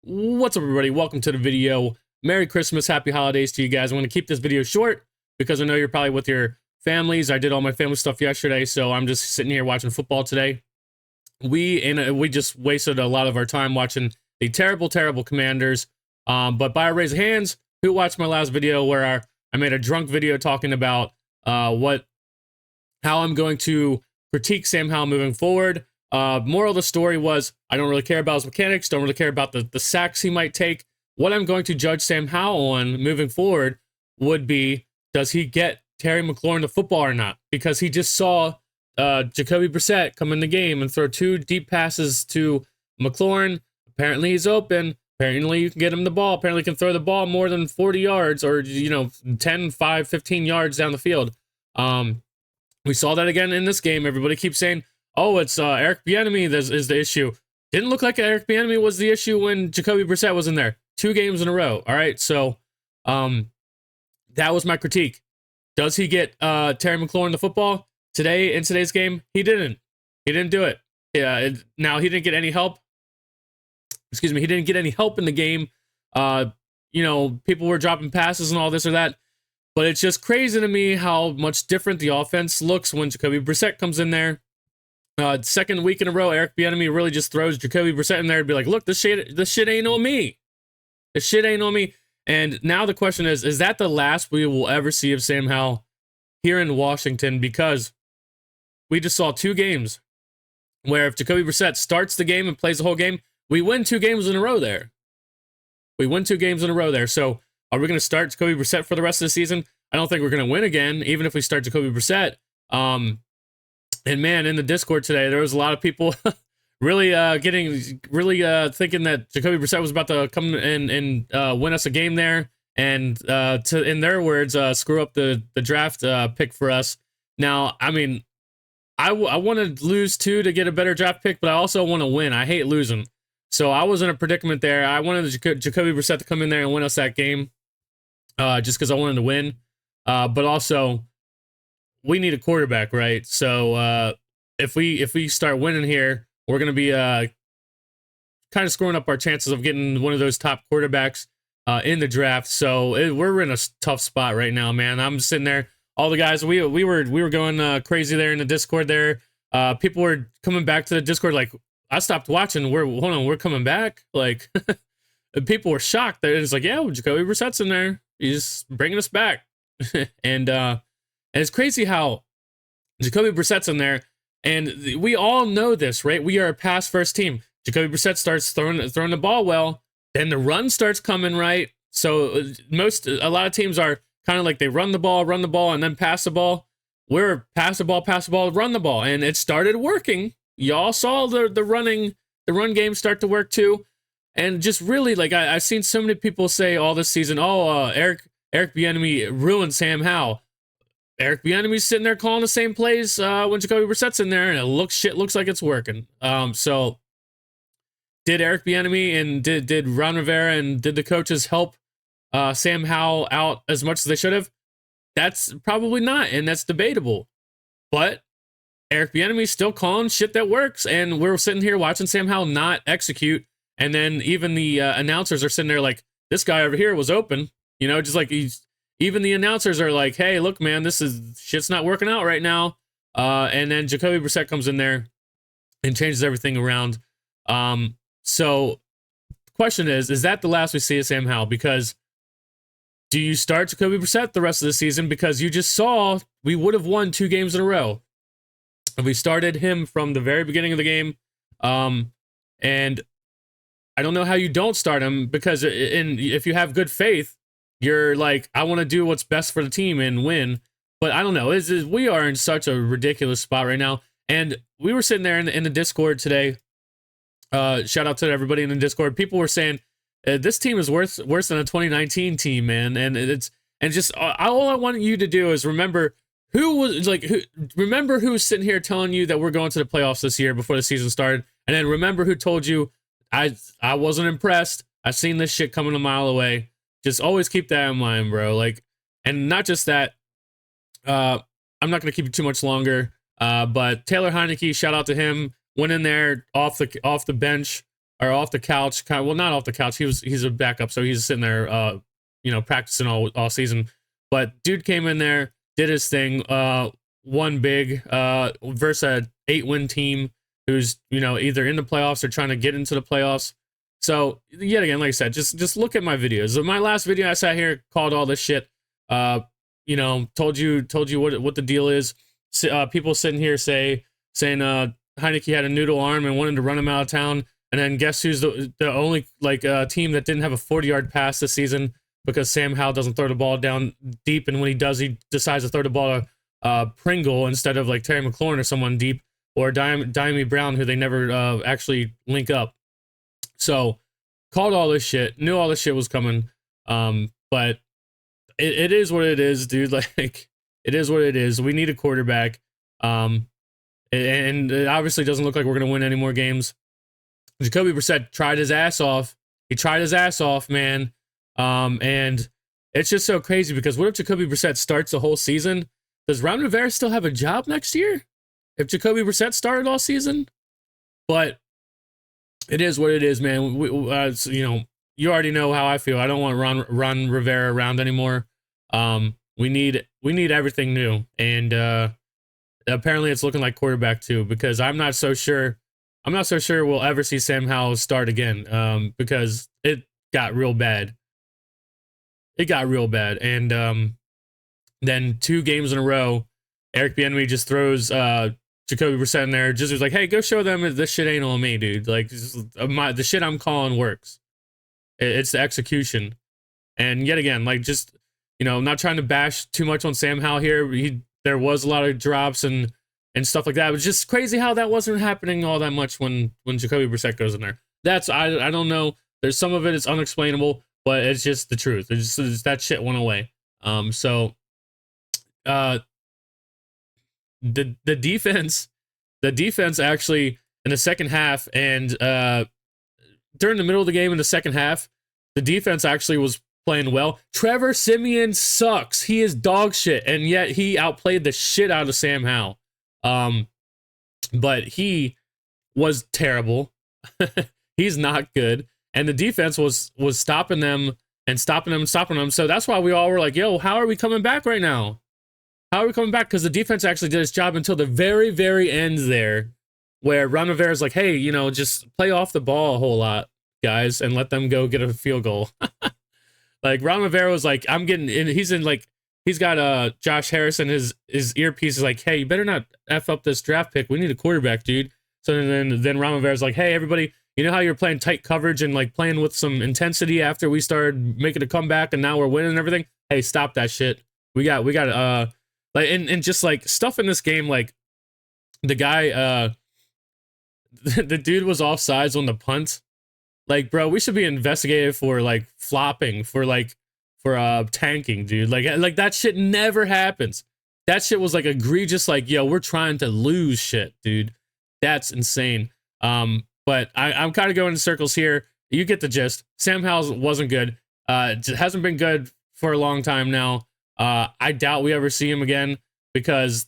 What's up, everybody? Welcome to the video. Merry Christmas, happy holidays to you guys. I'm going to keep this video short because I know you're probably with your families. I did all my family stuff yesterday, so I'm just sitting here watching football today. We just wasted a lot of our time watching the terrible Commanders. But by a raise of hands, who watched my last video where I made a drunk video talking about how I'm going to critique Sam Howell moving forward. Moral of the story was, I don't really care about his mechanics, don't really care about the sacks he might take. What I'm going to judge Sam Howell on moving forward would be, does he get Terry McLaurin the football or not? Because he just saw Jacoby Brissett come in the game and throw two deep passes to McLaurin. Apparently he's open. Apparently you can get him the ball. Apparently you can throw the ball more than 40 yards or, 10, 5, 15 yards down the field. We saw that again in this game. Everybody keeps saying, oh, it's Eric Bieniemy is the issue. Didn't look like Eric Bieniemy was the issue when Jacoby Brissett was in there. 2 games in a row. All right, so that was my critique. Does he get Terry McLaurin the football today in today's game? He didn't. He didn't do it. Yeah. Now he didn't get any help. Excuse me. He didn't get any help in the game. People were dropping passes and all this or that. But it's just crazy to me how much different the offense looks when Jacoby Brissett comes in there. Second week in a row, Eric Bieniemy really just throws Jacoby Brissett in there and be like, look, this shit ain't on me. This shit ain't on me. And now the question is that the last we will ever see of Sam Howell here in Washington? Because we just saw 2 games where if Jacoby Brissett starts the game and plays the whole game, we win 2 games in a row there. We win 2 games in a row there. So are we going to start Jacoby Brissett for the rest of the season? I don't think we're going to win again, even if we start Jacoby Brissett. And man, in the Discord today, there was a lot of people really thinking that Jacoby Brissett was about to come and win us a game there, and in their words, screw up the draft pick for us. Now, I mean, I want to lose 2 to get a better draft pick, but I also want to win. I hate losing, so I was in a predicament there. I wanted Jacoby Brissett to come in there and win us that game, just because I wanted to win, but also, we need a quarterback, right? So if we start winning here, we're going to be kind of screwing up our chances of getting one of those top quarterbacks in the draft. So we're in a tough spot right now, man. I'm sitting there. All the guys, we were going crazy there in the Discord there. People were coming back to the Discord like, I stopped watching. We're coming back. Like, people were shocked. It's like, yeah, Jacoby Brissett's in there. He's bringing us back. And it's crazy how Jacoby Brissett's in there, and we all know this, right? We are a pass-first team. Jacoby Brissett starts throwing the ball well, then the run starts coming, right? So a lot of teams are kind of like they run the ball, and then pass the ball. We're pass the ball, run the ball, and it started working. Y'all saw the run game start to work too, and just really like I've seen so many people say all this season, Eric Bieniemy ruined Sam Howell. Eric Bieniemy's sitting there calling the same plays when Jacoby Brissett's in there, and it looks like it's working. So did Eric Bieniemy and did Ron Rivera and did the coaches help Sam Howell out as much as they should have? That's probably not, and that's debatable. But Eric Bieniemy's still calling shit that works, and we're sitting here watching Sam Howell not execute, and then even the announcers are sitting there like, this guy over here was open, just like even the announcers are like, hey, look, man, shit's not working out right now. And then Jacoby Brissett comes in there and changes everything around. So the question is that the last we see of Sam Howell? Because do you start Jacoby Brissett the rest of the season? Because you just saw we would have won 2 games in a row. And we started him from the very beginning of the game. And I don't know how you don't start him, because if you have good faith, you're like, I want to do what's best for the team and win. But I don't know. We are in such a ridiculous spot right now. And we were sitting there in the Discord today. Shout out to everybody in the Discord. People were saying, this team is worse than a 2019 team, man. And all I want you to do is remember remember who's sitting here telling you that we're going to the playoffs this year before the season started. And then remember who told you I wasn't impressed. I've seen this shit coming a mile away. Just always keep that in mind, bro. Like, and not just that. I'm not going to keep it too much longer. But Taylor Heineke, shout out to him. Went in there off the bench, are off the couch. Well, not off the couch. He's a backup, so he's sitting there, practicing all season. But dude came in there, did his thing, won big, versus a 8-win team who's, either in the playoffs or trying to get into the playoffs. So yet again, like I said, just look at my videos. In my last video, I sat here, called all this shit, told you what the deal is. People sitting here saying Heineke had a noodle arm and wanted to run him out of town. And then guess who's the only team that didn't have a 40-yard pass this season, because Sam Howell doesn't throw the ball down deep, and when he does, he decides to throw the ball to Pringle instead of like Terry McLaurin or someone deep, or Diami Brown, who they never actually link up. So called all this shit, knew all this shit was coming, but it is what it is, dude. Like, it is what it is. We need a quarterback, and it obviously doesn't look like we're gonna win any more games. Jacoby Brissett tried his ass off. He tried his ass off, man. And it's just so crazy, because what if Jacoby Brissett starts the whole season? Does Ron Rivera still have a job next year if Jacoby Brissett started all season? But it is what it is, man. You already know how I feel. I don't want Ron Rivera around anymore. We need everything new, and apparently it's looking like quarterback too, because I'm not so sure we'll ever see Sam Howell start again, because it got real bad. It got real bad, and then 2 games in a row, Eric Bieniemy just throws Jacoby Brissett in there. Just was like, "Hey, go show them this shit ain't on me, dude. Like, the shit I'm calling works. It's the execution." And yet again, like, just not trying to bash too much on Sam Howell here. There was a lot of drops and stuff like that. It was just crazy how that wasn't happening all that much when Jacoby Brissett goes in there. I don't know. There's some of it is unexplainable, but it's just the truth. It's that shit went away. The defense actually in the second half, and during the middle of the game in the second half, the defense actually was playing well. Trevor Siemian sucks. He is dog shit, and yet he outplayed the shit out of Sam Howell. But he was terrible. He's not good. And the defense was stopping them and stopping them and stopping them. So that's why we all were like, yo, how are we coming back right now? How are we coming back? Because the defense actually did its job until the very, very end there, where Ron Rivera's like, hey, just play off the ball a whole lot, guys, and let them go get a field goal. Like, Ron Rivera was like, I'm getting in. He's got Josh Harrison, his earpiece is like, hey, you better not F up this draft pick. We need a quarterback, dude. So then Ron Rivera's like, hey, everybody, you know how you're playing tight coverage and like playing with some intensity after we started making a comeback and now we're winning and everything? Hey, stop that shit. We got like, and just like stuff in this game, like the guy, the dude was offsides on the punt. Like, bro, we should be investigated for like flopping, for tanking, dude. Like that shit never happens. That shit was like egregious, like, yo, we're trying to lose shit, dude. That's insane. But I'm kind of going in circles here. You get the gist. Sam Howell wasn't good. It hasn't been good for a long time now. I doubt we ever see him again, because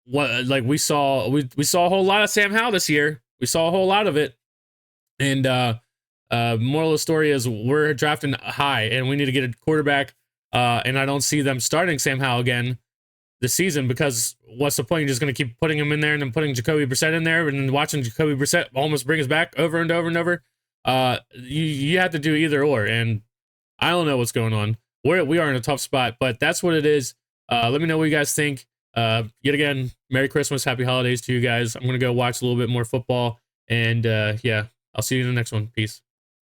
we saw a whole lot of Sam Howell this year. We saw a whole lot of it. And moral of the story is we're drafting high and we need to get a quarterback. And I don't see them starting Sam Howell again this season, because what's the point? You're just going to keep putting him in there and then putting Jacoby Brissett in there and then watching Jacoby Brissett almost bring us back over and over and over. You have to do either or, and I don't know what's going on. We are in a tough spot, but that's what it is. Let me know what you guys think. Yet again, Merry Christmas, Happy Holidays to you guys. I'm going to go watch a little bit more football, and yeah, I'll see you in the next one. Peace.